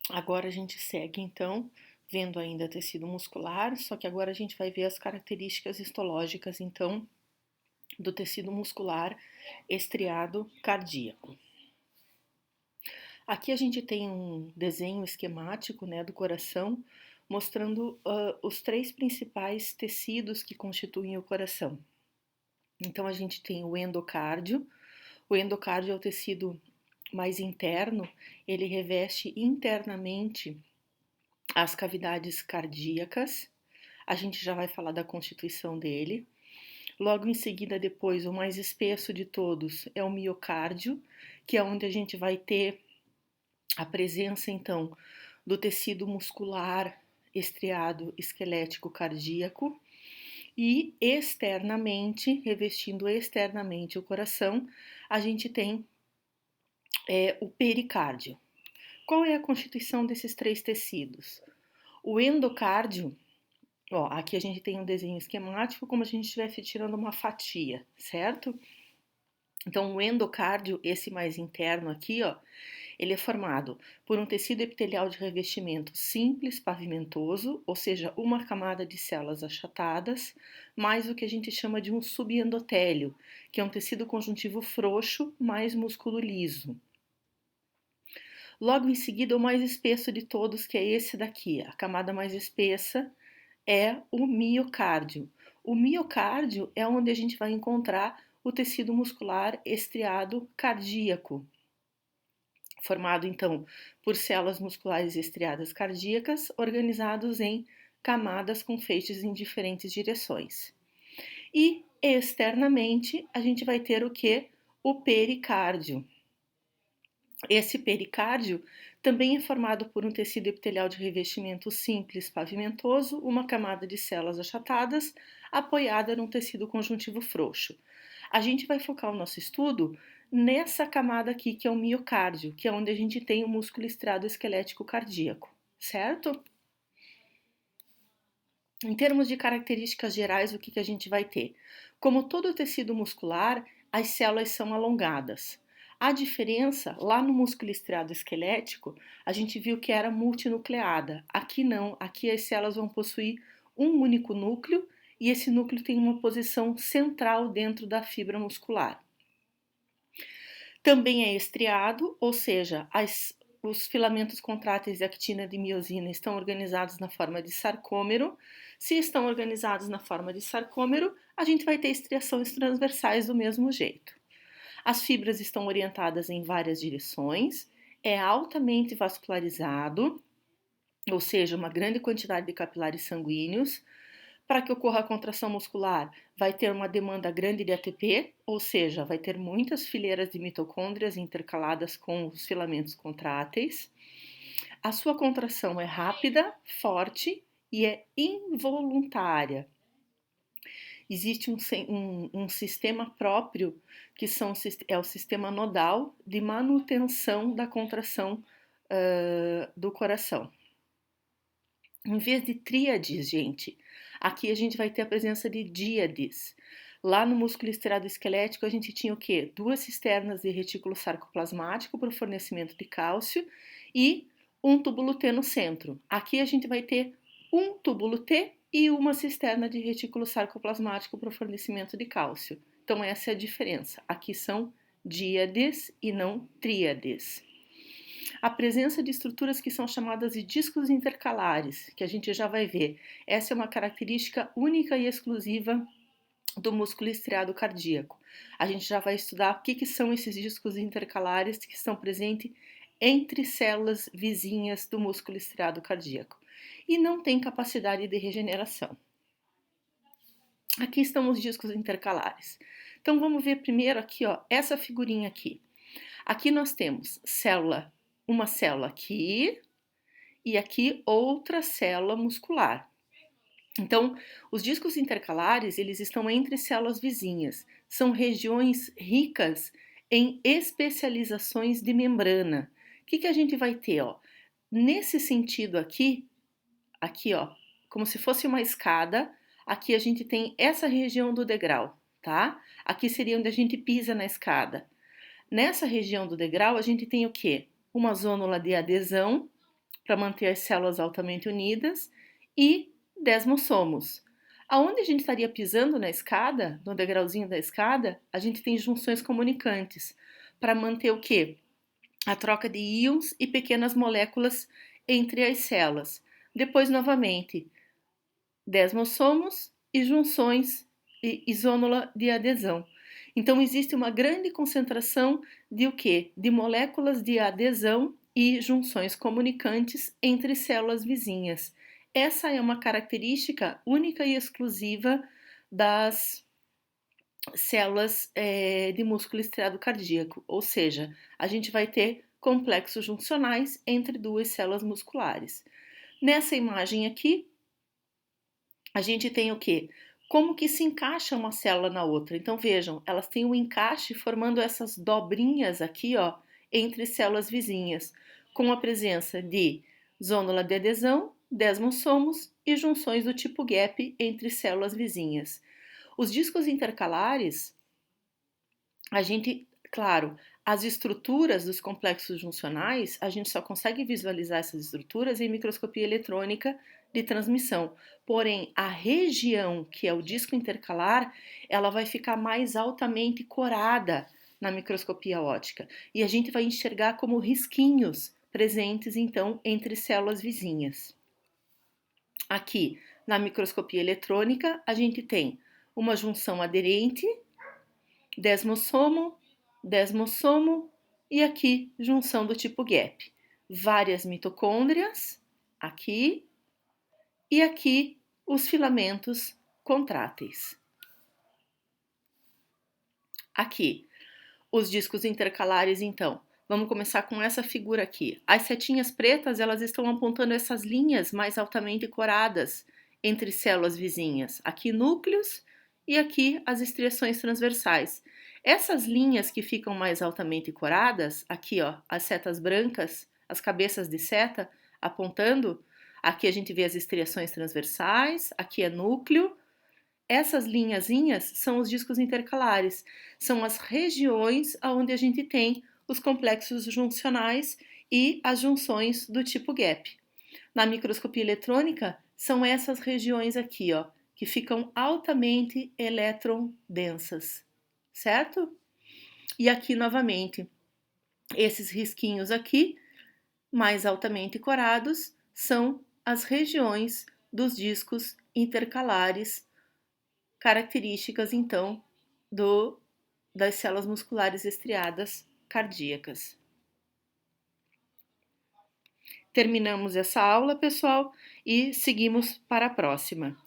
Agora a gente segue, então, vendo ainda tecido muscular, só que agora a gente vai ver as características histológicas, então, do tecido muscular estriado cardíaco. Aqui a gente tem um desenho esquemático, né, do coração, mostrando os três principais tecidos que constituem o coração. Então a gente tem o endocárdio. O endocárdio é o tecido mais interno, ele reveste internamente as cavidades cardíacas. A gente já vai falar da constituição dele. Logo em seguida, depois, o mais espesso de todos é o miocárdio, que é onde a gente vai ter a presença, então, do tecido muscular estriado esquelético cardíaco e externamente, revestindo externamente o coração, a gente tem o pericárdio. Qual é a constituição desses três tecidos? O endocárdio, ó, aqui a gente tem um desenho esquemático como se a gente estivesse tirando uma fatia, certo? Então, o endocárdio, esse mais interno aqui, ó, ele é formado por um tecido epitelial de revestimento simples, pavimentoso, ou seja, uma camada de células achatadas, mais o que a gente chama de um subendotélio, que é um tecido conjuntivo frouxo, mais músculo liso. Logo em seguida, o mais espesso de todos, que é esse daqui, a camada mais espessa, é o miocárdio. O miocárdio é onde a gente vai encontrar o tecido muscular estriado cardíaco, formado então por células musculares estriadas cardíacas organizados em camadas com feixes em diferentes direções. E externamente a gente vai ter o que? O pericárdio. Esse pericárdio também é formado por um tecido epitelial de revestimento simples pavimentoso, uma camada de células achatadas apoiada num tecido conjuntivo frouxo. A gente vai focar o nosso estudo nessa camada aqui, que é o miocárdio, que é onde a gente tem o músculo estriado esquelético cardíaco, certo? Em termos de características gerais, o que a gente vai ter? Como todo tecido muscular, as células são alongadas. A diferença, lá no músculo estriado esquelético, a gente viu que era multinucleada. Aqui não, aqui as células vão possuir um único núcleo e esse núcleo tem uma posição central dentro da fibra muscular. Também é estriado, ou seja, os filamentos contráteis de actina e de miosina estão organizados na forma de sarcômero. Se estão organizados na forma de sarcômero, a gente vai ter estriações transversais do mesmo jeito. As fibras estão orientadas em várias direções, é altamente vascularizado, ou seja, uma grande quantidade de capilares sanguíneos. Para que ocorra a contração muscular, vai ter uma demanda grande de ATP, ou seja, vai ter muitas fileiras de mitocôndrias intercaladas com os filamentos contráteis. A sua contração é rápida, forte e é involuntária. Existe um sistema próprio, que é o sistema nodal de manutenção da contração do coração. Em vez de tríades, gente, aqui a gente vai ter a presença de díades. Lá no músculo estriado esquelético a gente tinha o quê? Duas cisternas de retículo sarcoplasmático para o fornecimento de cálcio e um túbulo T no centro. Aqui a gente vai ter um túbulo T e uma cisterna de retículo sarcoplasmático para o fornecimento de cálcio. Então essa é a diferença. Aqui são díades e não tríades. A presença de estruturas que são chamadas de discos intercalares, que a gente já vai ver. Essa é uma característica única e exclusiva do músculo estriado cardíaco. A gente já vai estudar o que são esses discos intercalares que estão presentes entre células vizinhas do músculo estriado cardíaco. E não tem capacidade de regeneração. Aqui estão os discos intercalares. Então vamos ver primeiro aqui, ó, essa figurinha aqui. Aqui nós temos uma célula aqui e aqui outra célula muscular. Então, os discos intercalares, eles estão entre células vizinhas. São regiões ricas em especializações de membrana. O que a gente vai ter, ó? Nesse sentido aqui, ó, como se fosse uma escada, aqui a gente tem essa região do degrau, tá? Aqui seria onde a gente pisa na escada. Nessa região do degrau, a gente tem o quê? Uma zônula de adesão, para manter as células altamente unidas, e desmossomos. Aonde a gente estaria pisando na escada, no degrauzinho da escada, a gente tem junções comunicantes, para manter o quê? A troca de íons e pequenas moléculas entre as células. Depois, novamente, desmossomos e junções e isônula de adesão. Então, existe uma grande concentração de o quê? De moléculas de adesão e junções comunicantes entre células vizinhas. Essa é uma característica única e exclusiva das células de músculo estriado cardíaco, ou seja, a gente vai ter complexos juncionais entre duas células musculares. Nessa imagem aqui, a gente tem o quê? Como que se encaixa uma célula na outra. Então vejam, elas têm um encaixe formando essas dobrinhas aqui, ó, entre células vizinhas, com a presença de zônula de adesão, desmossomos e junções do tipo gap entre células vizinhas. Os discos intercalares, a gente, claro, as estruturas dos complexos juncionais, a gente só consegue visualizar essas estruturas em microscopia eletrônica de transmissão. Porém, a região que é o disco intercalar, ela vai ficar mais altamente corada na microscopia óptica. E a gente vai enxergar como risquinhos presentes, então, entre células vizinhas. Aqui, na microscopia eletrônica, a gente tem uma junção aderente, desmossomo, desmossomo e aqui junção do tipo gap. Várias mitocôndrias, aqui, e aqui os filamentos contráteis. Aqui, os discos intercalares, então. Vamos começar com essa figura aqui. As setinhas pretas, elas estão apontando essas linhas mais altamente coradas entre células vizinhas. Aqui núcleos e aqui as estriações transversais. Essas linhas que ficam mais altamente coradas, aqui ó, as setas brancas, as cabeças de seta apontando, aqui a gente vê as estriações transversais, aqui é núcleo. Essas linhazinhas são os discos intercalares, são as regiões onde a gente tem os complexos juncionais e as junções do tipo gap. Na microscopia eletrônica, são essas regiões aqui, ó, que ficam altamente eletrodensas, certo? E aqui, novamente, esses risquinhos aqui, mais altamente corados, são as regiões dos discos intercalares, características, então, das células musculares estriadas cardíacas. Terminamos essa aula, pessoal, e seguimos para a próxima.